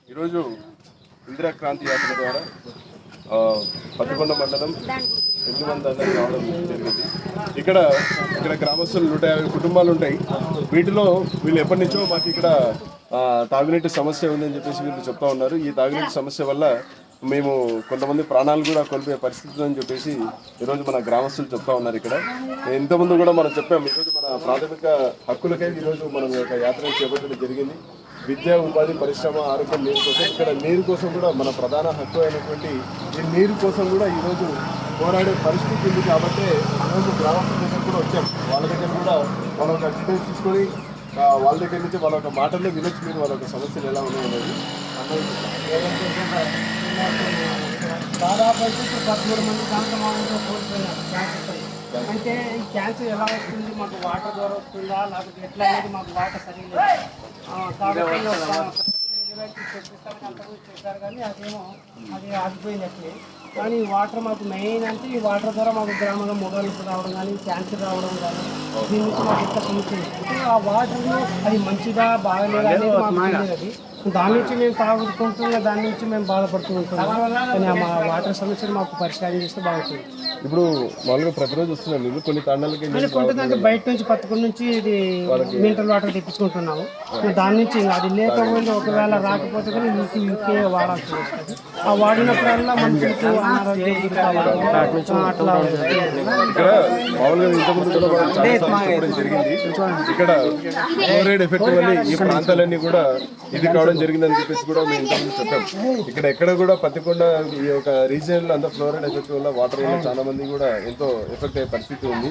ఈరోజు ఇందిరా క్రాంతి యాత్ర ద్వారా పదకొండ మండలం ఎన్నిమంది రావడం జరిగింది. ఇక్కడ గ్రామస్తులు 150 కుటుంబాలు ఉంటాయి. వీటిలో వీళ్ళు ఎప్పటి నుంచో మాకు ఇక్కడ తాగునీటి సమస్య ఉందని చెప్పేసి వీళ్ళు చెప్తా ఉన్నారు. ఈ తాగునీటి సమస్య వల్ల మేము కొంతమంది ప్రాణాలు కూడా కోల్పోయే పరిస్థితి అని చెప్పేసి ఈరోజు మన గ్రామస్తులు చెప్తా ఉన్నారు. ఇక్కడ ఇంతకుముందు కూడా మనం చెప్పాము. ఈరోజు మన ప్రాథమిక హక్కులకై ఈరోజు మనం ఒక యాత్ర చేపట్టడం జరిగింది. విద్య, ఉపాధి, పరిశ్రమ, ఆరోగ్యం, నీరు కోసం. ఇక్కడ నీరు కోసం కూడా మన ప్రధాన హక్కు అయినటువంటి ఈ నీరు కోసం కూడా ఈరోజు పోరాడే పరిస్థితి ఉంది. కాబట్టి ఈరోజు గ్రామస్తుల దగ్గర కూడా వచ్చాం. వాళ్ళ దగ్గర కూడా వాళ్ళ ఒక డీటెయిల్స్ తీసుకొని వాళ్ళ దగ్గర నుంచి వాళ్ళ ఒక మాటల్లో వినొచ్చు మీరు వాళ్ళ ఒక సమస్యలు ఎలా ఉన్నాయనేది. దాదాపు అయితే 13 మంది కాంతమానంలో కోల్పోయినారు క్యాన్సర్. అంటే ఈ క్యాన్సర్ ఎలా వస్తుంది, మాకు వాటర్ ద్వారా వస్తుందా లేకపోతే ఎట్లా అనేది మాకు వాటర్ సరిగ్గా చేశారు కానీ అది ఆగిపోయినట్లే. కానీ ఈ వాటర్ మాకు మెయిన్ అంటే ఈ వాటర్ ద్వారా మాకు గ్రామంలో మొగలు రావడం కానీ క్యాన్సర్ రావడం కానీ దీని నుంచి మాకు ఎంత సమస్య అంటే ఆ వాటర్లో అది మంచిదా బాగలేదా అనేది మాకు తెలియదు. దాని నుంచి మేము తాగుకుంటున్న దాని నుంచి మేము బాధపడుతూ ఉంటున్నాం. కానీ మా వాటర్ సమస్యలు మాకు పరిష్కారం చేస్తే బాగుంటుంది. ఇప్పుడు మామూలుగా ప్రతిరోజు వస్తున్నాం నీళ్ళు కొన్ని తాండాలకి కొంటుందంటే బయట నుంచి పత్తుకుల నుంచి ఇది మినరల్ వాటర్ తెప్పించుకుంటున్నాము. దాని నుంచి అది లేకపోతే ఒకవేళ రాకపోతే కూడా ఇంకే వాడాల్సి వస్తుంది. ఆ వాడినప్పుడల్లా మనుషులకు అనారోగ్యం అట్లా ఇక్కడ మామూలుగా ఇంతకుముందు జరిగింది. ఇక్కడ ఫ్లోరైడ్ ఎఫెక్ట్ వల్ల ఈ ప్రాంతాలన్నీ కూడా ఇది కావడం జరిగిందని చెప్పేసి కూడా మేము ఇంతకుముందు చెప్పాం. ఇక్కడ ఎక్కడ కూడా పత్తికొండ ఈ యొక్క రీజియన్ లో అంతా ఫ్లోరైడ్ ఎఫెక్ట్ వల్ల వాటర్ వల్ల చాలా మంది కూడా ఎంతో ఎఫెక్ట్ అయ్యే పరిస్థితి ఉంది.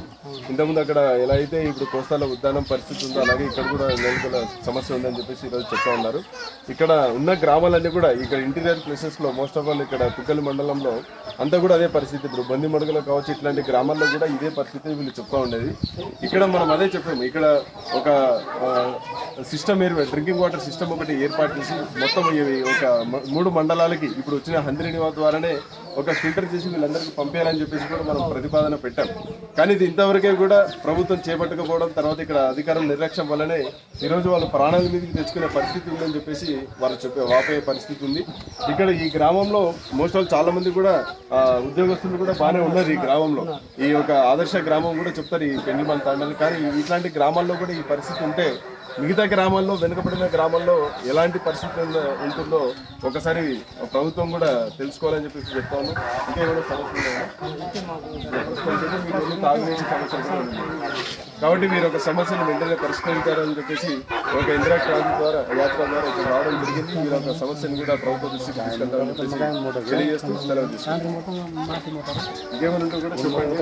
ఇంతకుముందు అక్కడ ఎలా అయితే ఇప్పుడు కోస్తాలో ఉద్యానం పరిస్థితి ఉందో అలాగే ఇక్కడ కూడా నెలకొన్న సమస్య ఉందని చెప్పేసి ఈరోజు చెప్తా ఉన్నారు. ఇక్కడ ఉన్న గ్రామాలన్నీ కూడా ఇక్కడ ఇంటీరియర్ ప్లేసెస్ లో మోస్ట్ ఆఫ్ ఆల్ ఇక్కడ తుక్కలి మండలంలో అంతా కూడా అదే పరిస్థితి. ఇప్పుడు బంది మడుగులో కావచ్చు ఇట్లాంటి గ్రామాల్లో కూడా ఇదే పరిస్థితి వీళ్ళు చెప్తా ఉండేది. ఇక్కడ మనం అదే చెప్పాము. ఇక్కడ ఒక సిస్టమ్ డ్రింకింగ్ వాటర్ సిస్టమ్ ఒకటి ఏర్పాటు చేసి మొత్తం ఒక 3 మండలాలకి ఇప్పుడు వచ్చిన హంద్రినివా ద్వారానే ఒక ఫిల్టర్ చేసి వీళ్ళందరికీ పంపేయాలని చెప్పేసి కూడా మనం ప్రతిపాదన పెట్టాం. కానీ ఇది ఇంతవరకే కూడా ప్రభుత్వం చేపట్టకపోవడం, తర్వాత ఇక్కడ అధికారుల నిర్లక్ష్యం వల్లనే ఈరోజు వాళ్ళు ప్రాణాల మీదకి తెచ్చుకునే పరిస్థితి ఉందని చెప్పేసి వాళ్ళు వాపోయే పరిస్థితి ఉంది. ఇక్కడ ఈ గ్రామంలో మోస్ట్ ఆల్ చాలా మంది కూడా ఉద్యోగస్తులు కూడా బాగానే ఉన్నారు. ఈ గ్రామంలో ఈ యొక్క ఆదర్శ గ్రామం కూడా చెప్తారు ఈ పెండిమల్ తాండాలు. కానీ ఇట్లాంటి గ్రామాల్లో కూడా ఈ పరిస్థితి ఉంటే మిగతా గ్రామాల్లో వెనుకబడిన గ్రామాల్లో ఎలాంటి పరిస్థితి ఉంటుందో ఒకసారి ప్రభుత్వం కూడా తెలుసుకోవాలని చెప్పేసి చెప్తాను. ఇంకేమైనా సమస్యలు తాగునీటి సమస్యలు కూడా ఉంది. కాబట్టి మీరు ఒక సమస్యను వెంటనే పరిష్కరించారని చెప్పేసి ఒక ఇందిరా క్రాంతి ద్వారా యాత్ర ద్వారా ఇక్కడ రావడం జరిగింది. మీరు ఒక సమస్యను కూడా ప్రభుత్వ దృష్టికి తీసుకెళ్తారని చెప్పేసి తెలియజేస్తూ సెలవు తీసుకుంటారు. ఇంకేమైనా ఉంటే కూడా చెప్పండి.